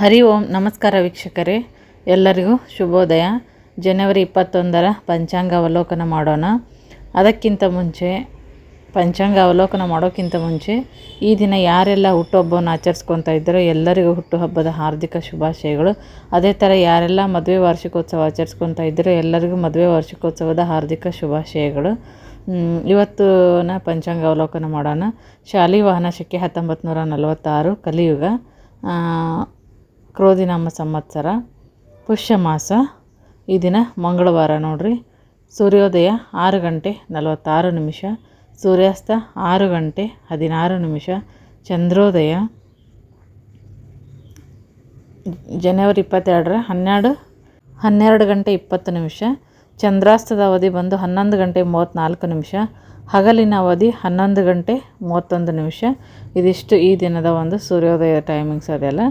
ಹರಿ ಓಂ ನಮಸ್ಕಾರ ವೀಕ್ಷಕರೇ, ಎಲ್ಲರಿಗೂ ಶುಭೋದಯ. ಜನವರಿ 21ರ ಪಂಚಾಂಗ ಅವಲೋಕನ ಮಾಡೋಣ. ಅದಕ್ಕಿಂತ ಮುಂಚೆ ಪಂಚಾಂಗ ಅವಲೋಕನ ಮಾಡೋಕ್ಕಿಂತ ಮುಂಚೆ ಈ ದಿನ ಯಾರೆಲ್ಲ ಹುಟ್ಟುಹಬ್ಬವನ್ನು ಆಚರಿಸ್ಕೊತಾ ಇದ್ದಾರೋ ಎಲ್ಲರಿಗೂ ಹುಟ್ಟುಹಬ್ಬದ ಹಾರ್ದಿಕ ಶುಭಾಶಯಗಳು. ಅದೇ ಥರ ಯಾರೆಲ್ಲ ಮದುವೆ ವಾರ್ಷಿಕೋತ್ಸವ ಆಚರಿಸ್ಕೊತಾ ಇದ್ದಾರೋ ಎಲ್ಲರಿಗೂ ಮದುವೆ ವಾರ್ಷಿಕೋತ್ಸವದ ಹಾರ್ದಿಕ ಶುಭಾಶಯಗಳು. ಇವತ್ತಿನ ಪಂಚಾಂಗ ಅವಲೋಕನ ಮಾಡೋಣ. ಶಾಲಿ ವಾಹನ ಶಕೆ 1946 ಕಲಿಯುಗ, ಕ್ರೋಧಿನಾಮ ಸಂವತ್ಸರ, ಪುಷ್ಯ ಮಾಸ. ಈ ದಿನ ಮಂಗಳವಾರ ನೋಡ್ರಿ. ಸೂರ್ಯೋದಯ 6 ಗಂಟೆ 46 ನಿಮಿಷ, ಸೂರ್ಯಾಸ್ತ 6 ಗಂಟೆ 16 ನಿಮಿಷ, ಚಂದ್ರೋದಯ ಜನವರಿ 22ರ 12 ಗಂಟೆ 20 ನಿಮಿಷ, ಚಂದ್ರಾಸ್ತದ ಅವಧಿ ಬಂದು 11 ಗಂಟೆ 34 ನಿಮಿಷ, ಹಗಲಿನ ಅವಧಿ 11 ಗಂಟೆ 31 ನಿಮಿಷ. ಇದಿಷ್ಟು ಈ ದಿನದ ಒಂದು ಸೂರ್ಯೋದಯ ಟೈಮಿಂಗ್ಸ್ ಅದೆಲ್ಲ.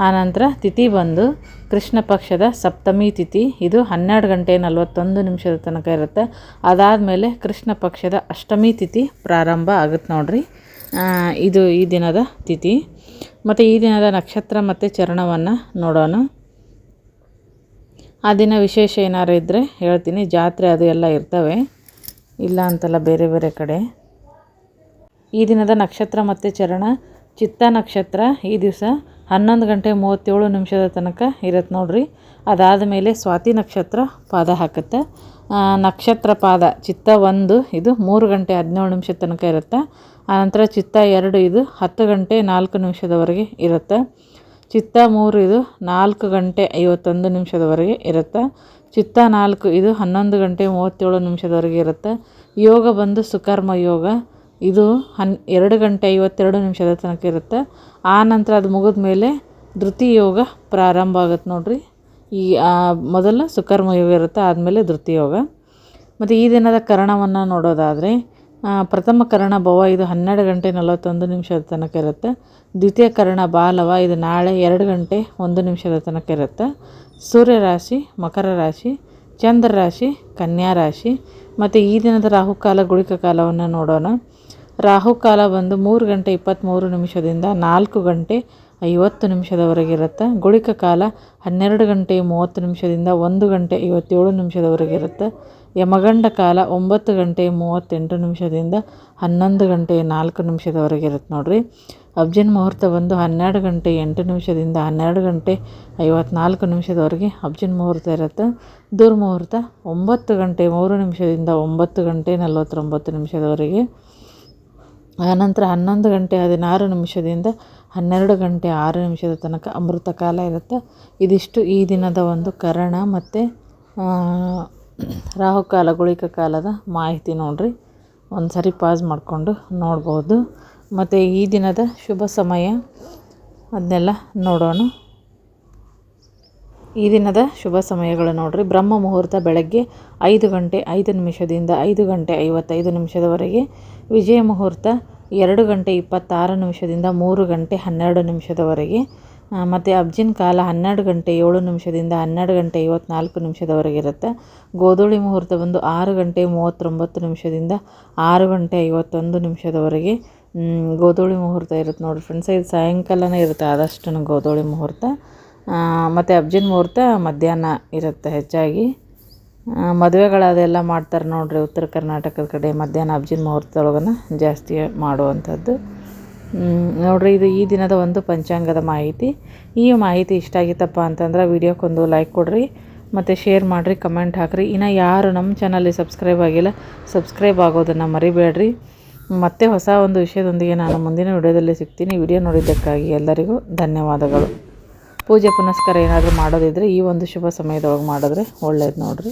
ಆನಂತರ ತಿಥಿ ಬಂದು ಕೃಷ್ಣ ಪಕ್ಷದ ಸಪ್ತಮಿ ತಿಥಿ, ಇದು 12 ಗಂಟೆ 41 ನಿಮಿಷದ ತನಕ ಇರುತ್ತೆ. ಅದಾದಮೇಲೆ ಕೃಷ್ಣ ಪಕ್ಷದ ಅಷ್ಟಮಿ ತಿಥಿ ಪ್ರಾರಂಭ ಆಗುತ್ತೆ ನೋಡ್ರಿ. ಇದು ಈ ದಿನದ ತಿಥಿ. ಮತ್ತು ಈ ದಿನದ ನಕ್ಷತ್ರ ಮತ್ತು ಚರಣವನ್ನು ನೋಡೋಣ. ಆ ದಿನ ವಿಶೇಷ ಏನಾರು ಇದ್ದರೆ ಹೇಳ್ತೀನಿ. ಜಾತ್ರೆ ಅದು ಎಲ್ಲ ಇರ್ತವೆ, ಇಲ್ಲ ಅಂತಲ್ಲ ಬೇರೆ ಬೇರೆ ಕಡೆ. ಈ ದಿನದ ನಕ್ಷತ್ರ ಮತ್ತು ಚರಣ ಚಿತ್ತ ನಕ್ಷತ್ರ ಈ ದಿವಸ 11 ಗಂಟೆ 37 ನಿಮಿಷದ ತನಕ ಇರುತ್ತೆ ನೋಡ್ರಿ. ಅದಾದ ಮೇಲೆ ಸ್ವಾತಿ ನಕ್ಷತ್ರ ಪಾದ ಹಾಕುತ್ತೆ. ನಕ್ಷತ್ರ ಪಾದ ಚಿತ್ತ 1 ಇದು 3 ಗಂಟೆ 17 ನಿಮಿಷದ ತನಕ ಇರುತ್ತೆ. ಆನಂತರ ಚಿತ್ತ 2 ಇದು 10 ಗಂಟೆ 4 ನಿಮಿಷದವರೆಗೆ ಇರುತ್ತೆ. ಚಿತ್ತ 3 ಇದು 4 ಗಂಟೆ 51 ನಿಮಿಷದವರೆಗೆ ಇರುತ್ತೆ. ಚಿತ್ತ 4 ಇದು 11 ಗಂಟೆ 37 ನಿಮಿಷದವರೆಗೆ ಇರುತ್ತೆ. ಯೋಗ ಬಂದು ಸುಕರ್ಮ ಯೋಗ, ಇದು 2 ಗಂಟೆ 52 ನಿಮಿಷದ ತನಕ ಇರುತ್ತೆ. ಆ ನಂತರ ಅದು ಮುಗಿದ ಮೇಲೆ ಧೃತಿ ಯೋಗ ಪ್ರಾರಂಭ ಆಗುತ್ತೆ ನೋಡ್ರಿ. ಈ ಮೊದಲು ಸುಕರ್ಮ ಯೋಗ ಇರುತ್ತೆ, ಆದಮೇಲೆ ಧೃತಿ ಯೋಗ. ಮತ್ತು ಈ ದಿನದ ಕರಣವನ್ನು ನೋಡೋದಾದರೆ ಪ್ರಥಮ ಕರ್ಣ ಭವ, ಇದು 12 ಗಂಟೆ 41 ನಿಮಿಷದ ತನಕ ಇರುತ್ತೆ. ದ್ವಿತೀಯ ಕರ್ಣ ಬಾಲವ, ಇದು ನಾಳೆ 2 ಗಂಟೆ 1 ನಿಮಿಷದ ತನಕ ಇರುತ್ತೆ. ಸೂರ್ಯ ರಾಶಿ ಮಕರ ರಾಶಿ, ಚಂದ್ರ ರಾಶಿ ಕನ್ಯಾ ರಾಶಿ. ಮತ್ತು ಈ ದಿನದ ರಾಹುಕಾಲ ಗುಳಿಕ ಕಾಲವನ್ನು ನೋಡೋಣ. ರಾಹುಕಾಲ ಬಂದು 3 ಗಂಟೆ 23 ನಿಮಿಷದಿಂದ 4 ಗಂಟೆ 50 ನಿಮಿಷದವರೆಗೆ ಇರುತ್ತೆ. ಗುಳಿಕ ಕಾಲ 12 ಗಂಟೆ 30 ನಿಮಿಷದಿಂದ 1 ಗಂಟೆ 57 ನಿಮಿಷದವರೆಗೆ ಇರುತ್ತೆ. ಯಮಗಂಡ ಕಾಲ 9 ಗಂಟೆ 38 ನಿಮಿಷದಿಂದ 11 ಗಂಟೆ 4 ನಿಮಿಷದವರೆಗೆ ಇರುತ್ತೆ ನೋಡ್ರಿ. ಅಬ್ಜನ್ ಮುಹೂರ್ತ ಬಂದು 12 ಗಂಟೆ 8 ನಿಮಿಷದಿಂದ 12 ಗಂಟೆ 54 ನಿಮಿಷದವರೆಗೆ ಅಬ್ಜನ್ ಮುಹೂರ್ತ ಇರುತ್ತೆ. ದುರ್ಮುಹೂರ್ತ 9 ಗಂಟೆ 3 ನಿಮಿಷದಿಂದ 9 ಗಂಟೆ 49 ನಿಮಿಷದವರೆಗೆ. ಆನಂತರ 11 ಗಂಟೆ 16 ನಿಮಿಷದಿಂದ 12 ಗಂಟೆ 6 ನಿಮಿಷದ ತನಕ ಅಮೃತ ಕಾಲ ಇರುತ್ತೆ. ಇದಿಷ್ಟು ಈ ದಿನದ ಒಂದು ಕರಣ ಮತ್ತು ರಾಹುಕಾಲ ಗುಳಿಕ ಕಾಲದ ಮಾಹಿತಿ ನೋಡ್ರಿ. ಒಂದು ಸರಿ ಪಾಸ್ ಮಾಡಿಕೊಂಡು ನೋಡ್ಬೋದು. ಮತ್ತು ಈ ದಿನದ ಶುಭ ಸಮಯ ಅದನ್ನೆಲ್ಲ ನೋಡೋಣ. ಈ ದಿನದ ಶುಭ ಸಮಯಗಳು ನೋಡ್ರಿ. ಬ್ರಹ್ಮ ಮುಹೂರ್ತ ಬೆಳಗ್ಗೆ 5 ಗಂಟೆ 5 ನಿಮಿಷದಿಂದ 5 ಗಂಟೆ 55 ನಿಮಿಷದವರೆಗೆ. ವಿಜಯ ಮುಹೂರ್ತ 2 ಗಂಟೆ 26 ನಿಮಿಷದಿಂದ 3 ಗಂಟೆ 12 ನಿಮಿಷದವರೆಗೆ. ಮತ್ತು ಅಬ್ಜಿನ್ ಕಾಲ 12 ಗಂಟೆ 7 ನಿಮಿಷದಿಂದ 12 ಗಂಟೆ 54 ನಿಮಿಷದವರೆಗೆ ಇರುತ್ತೆ. ಗೋಧೂಳಿ ಮುಹೂರ್ತ ಬಂದು 6 ಗಂಟೆ 39 ನಿಮಿಷದಿಂದ 6 ಗಂಟೆ 51 ನಿಮಿಷದವರೆಗೆ ಗೋಧೂಳಿ ಮುಹೂರ್ತ ಇರುತ್ತೆ ನೋಡಿರಿ ಫ್ರೆಂಡ್ಸ್. ಇದು ಸಾಯಂಕಾಲನೇ ಇರುತ್ತೆ ಆದಷ್ಟು ಗೋಧೂಳಿ ಮುಹೂರ್ತ. ಮತ್ತು ಅಬ್ಜಿನ್ ಮುಹೂರ್ತ ಮಧ್ಯಾಹ್ನ ಇರುತ್ತೆ ಹೆಚ್ಚಾಗಿ. ಮದುವೆಗಳದೆಲ್ಲ ಮಾಡ್ತಾರೆ ನೋಡ್ರಿ ಉತ್ತರ ಕರ್ನಾಟಕದ ಕಡೆ, ಮಧ್ಯಾಹ್ನ ಅಬ್ಜಿನ್ ಮುಹೂರ್ತದೊಳಗನ ಜಾಸ್ತಿ ಮಾಡುವಂಥದ್ದು ನೋಡ್ರಿ. ಇದು ಈ ದಿನದ ಒಂದು ಪಂಚಾಂಗದ ಮಾಹಿತಿ. ಈ ಮಾಹಿತಿ ಇಷ್ಟ ಆಗಿತ್ತಪ್ಪ ಅಂತಂದ್ರೆ ವಿಡಿಯೋಕ್ಕೊಂದು ಲೈಕ್ ಕೊಡ್ರಿ, ಮತ್ತು ಶೇರ್ ಮಾಡಿರಿ, ಕಮೆಂಟ್ ಹಾಕಿರಿ. ಇನ್ನು ಯಾರು ನಮ್ಮ ಚಾನಲ್ಗೆ ಸಬ್ಸ್ಕ್ರೈಬ್ ಆಗಿಲ್ಲ ಸಬ್ಸ್ಕ್ರೈಬ್ ಆಗೋದನ್ನು ಮರಿಬೇಡ್ರಿ. ಮತ್ತೆ ಹೊಸ ಒಂದು ವಿಷಯದೊಂದಿಗೆ ನಾನು ಮುಂದಿನ ವಿಡಿಯೋದಲ್ಲಿ ಸಿಗ್ತೀನಿ. ವಿಡಿಯೋ ನೋಡಿದ್ದಕ್ಕಾಗಿ ಎಲ್ಲರಿಗೂ ಧನ್ಯವಾದಗಳು. ಪೂಜೆ ಪುನಸ್ಕಾರ ಏನಾದರೂ ಮಾಡೋದಿದ್ದರೆ ಈ ಒಂದು ಶುಭ ಸಮಯದೊಳಗೆ ಮಾಡಿದ್ರೆ ಒಳ್ಳೇದು ನೋಡ್ರಿ.